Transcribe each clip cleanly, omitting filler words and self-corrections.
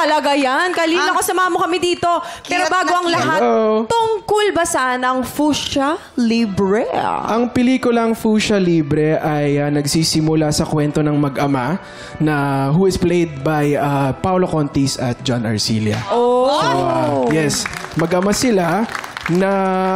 talaga yan. Kalina, kasama mo kami dito. Pero bago ang lahat, tungkol ba sana ang Fuchsia Libre? Ang pelikulang Fuchsia Libre ay nagsisimula sa kwento ng mag-ama na who is played by Paolo Contis at John Arcilla. So, yes, mag-ama sila na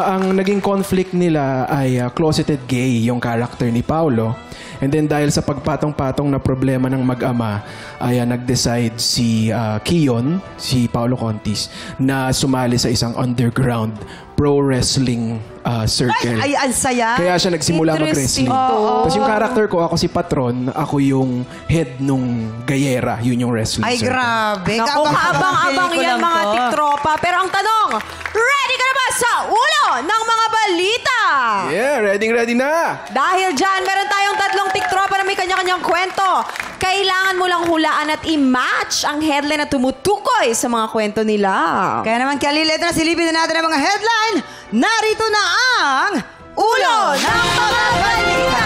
ang naging conflict nila ay closeted gay yung character ni Paolo. And then dahil sa pagpatong-patong na problema ng mag-ama, ay nag-decide si Kion, si Paolo Contis, na sumali sa isang underground pro wrestling circle. Ay, ang saya. Kaya siya nagsimula mag-wrestling. Tapos yung character ko, ako si Patron, ako yung head nung gayera, yun yung wrestling Ay, circle. grabe. Naku, abang-abang yan mga tiktropa. Pero ang tanong, ready ka na ba sa ulo ng mga balita? Yeah, ready na! Dahil dyan, meron tayong tatlong tiktropa na may kanya-kanyang kwento. Kailangan mo lang hulaan at i-match ang headline na tumutukoy sa mga kwento nila. Kaya naman, Khalil, ito na silipin na natin ang mga headline. Narito na ang Ulo ng Mga Balita!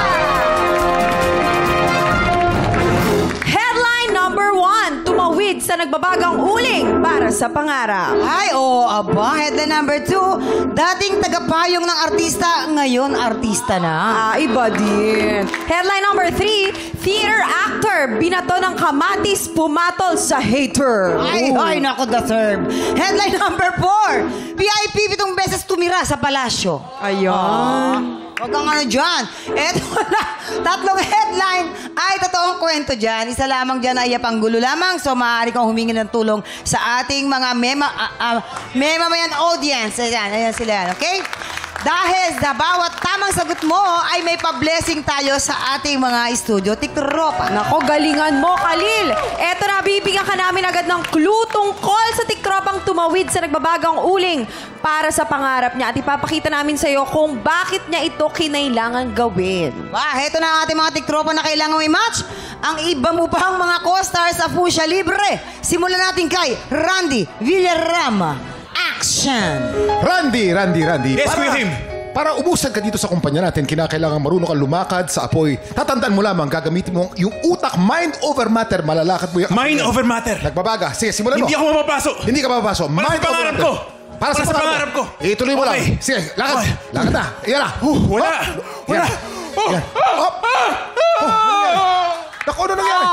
Headline number 1, tumawid sa nagbabagang uling para sa pangarap. Ay, aba. Headline number 2, dating tagapayong ng artista, ngayon artista na. Iba din. Headline number 3, theater actor, binato ng kamatis, pumatol sa hater. Ay, naku, the third. Headline number 4, VIP 7 beses tumira sa palasyo. Ayun. Huwag kang ano dyan. Eto na, tatlong headline ay totoong kwento dyan. Isa lamang dyan ay panggulo lamang. So, maaari kang humingi ng tulong sa ating mga memamayan audience. Ayan sila. Okay? Dahil sa bawat tamang sagot mo ay may pa-blessing tayo sa ating mga studio. Tiktropa. Nako, galingan mo, Khalil. Eto na, bibigyan ka namin agad ng clue tungkol sa tiktropang tumawid sa nagbabagang uling para sa pangarap niya. At ipapakita namin sa iyo kung bakit niya ito kinailangan gawin. Heto na ang ating mga tiktropa na kailangan i-match. Ang iba mo pang mga co-stars sa Fuchsia Libre. Simulan natin kay Randy Villarama. Action! Randy. Yes, Kuya Kim. Para umusad ka dito sa kumpanya natin, kinakailangan marunong kang lumakad sa apoy. Tatandaan mo lamang, gagamitin mo yung utak, mind over matter. Malalakad mo yung Mind over matter. Nagbabaga. Sige, simulan mo. Hindi ako mapapasok. Hindi ka mapapasok. Para sa pangarap ko. Para sa pangarap ko. Ituloy mo lang. Sige, lakad. Okay. Lakad na. Iyan na. Wala. Yan. Hop. Naku, ano nangyari?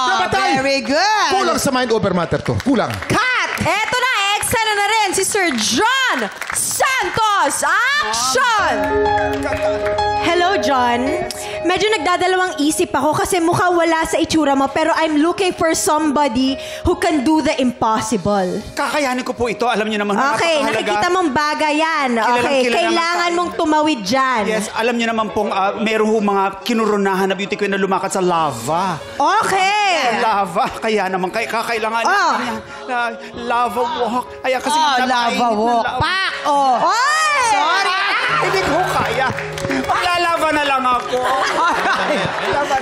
Nabatay. Very good. Kulang sa mind over matter to. Kulang. Cut! Eto na, eksena na rin si Sir John Santos. Action! Hello, John. Medyo nagdadalawang isip ako kasi mukha wala sa itsura mo pero I'm looking for somebody who can do the impossible. Kakayanin ko po ito. Alam niyo naman. Okay, nakikita mong bagay yan. Okay, kailangan mong tumawid dyan. Yes, alam niyo naman pong merong mga kinurunahan na beauty queen na lumakad sa lava. Okay. Lava. Kaya naman, kakailangan lava walk. Kaya kasi lava walk. Pak! Sorry! Hindi ko kaya. Maglalava na lang ako.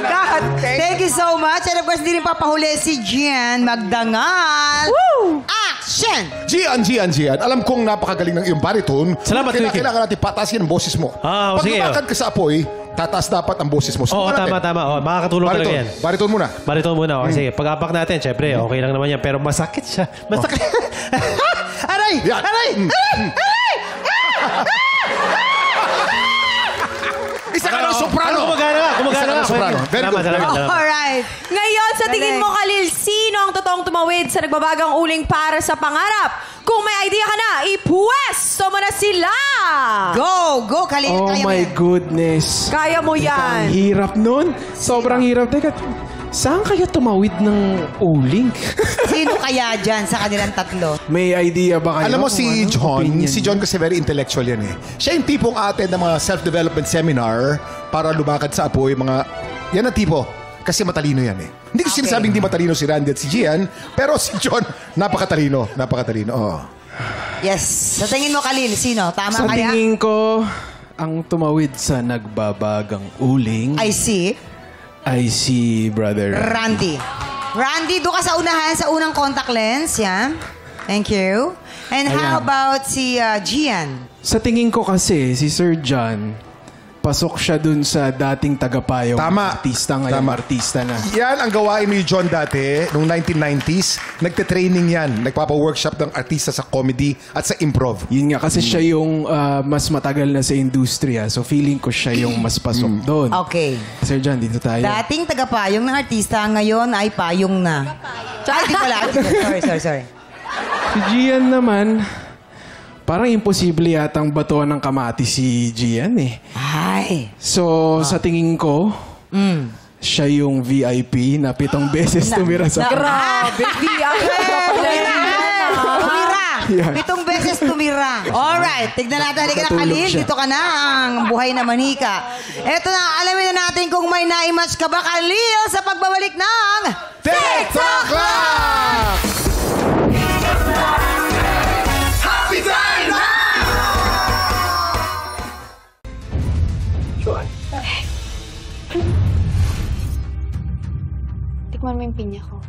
God, thank you so much. And of course, hindi rin papahuli si Gian Magdangal. Woo! Action! Gian. Alam kong napakagaling ng iyong baritone. Salamat, Kuya Kim. Kailangan natin patasin ang boses mo. Sige. Pag lumakad ka sa apoy, tataas dapat ang boses mo. Oo, tama. Makakatulong talaga yan. Baritone muna. Baritone muna. Sige, pag-apak natin, syempre, okay lang naman yan. Pero masakit siya. Masakit. Aray! Yan. Aray! Isa ka ng soprano. Kumagana nga. Soprano. Very good. Salamat. Alright. Ngayon, sa tingin mo, Khalil, sino ang totoong tumawid sa nagbabagang uling para sa pangarap? Kung may idea ka na, ipwesto mo na sila! Go, Khalil. Oh Kaya mo my yan. goodness. Kaya mo Ang yan. hirap nun. Sobrang hirap. Teka, saan kaya tumawid ng uling? Sino kaya dyan sa kanilang tatlo? May idea ba kayo? Alam mo kung si ano John, opinion si John kasi very intellectual yan eh. Siya yung tipong atin ng mga self-development seminar para lumakad sa apoy, yan ang tipo. Kasi matalino yan eh. Hindi ko sinasabing hindi matalino si Randy at si Gian, pero si John, napakatalino. Oh. Yes. Sa tingin mo, Khalil, sino? Tama Sa kaya? tingin ko, ang tumawid sa nagbabagang uling I see. Brother Randy, doon ka sa unahan, sa unang contact lens. Yan. Thank you. And how about si Gian? Sa tingin ko kasi, si Sir John, pasok siya dun sa dating tagapayong Tama. artista, ngayon Tama. artista na. Yan ang gawain ni John dati, noong 1990s. Nagte-training yan. Nagpapa-workshop ng artista sa comedy at sa improv. Yun nga, kasi siya yung mas matagal na sa industriya. So feeling ko siya yung mas pasok doon. Okay. Sir John, dito tayo. Dating tagapayong ng artista, ngayon ay payong na. Ay, di pala. Sorry. Si Gian naman, parang imposible yatang batuan ng kamati si Gian eh. Ay. So, sa tingin ko, siya yung VIP na 7 beses tumira sa... Grabe, Tumira. Yeah. 7 beses tumira. Alright, tignan natin. Halika na, Natulog Khalil. siya. Dito ka na, ang buhay na manika. Eto na, alamin na natin kung may na-match ka ba, Khalil, sa pagbabalik ng... TikTok Clock! Happy time na! Tikman mo yung pinya ko.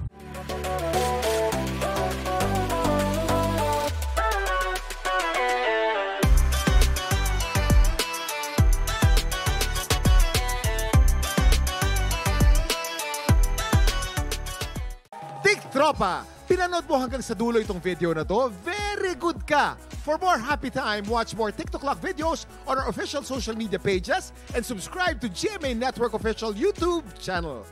Tropa, pinanood mo hanggang sa dulo itong video na to, very good ka! For more happy time, watch more TikTok Clock videos on our official social media pages and subscribe to GMA Network official YouTube channel.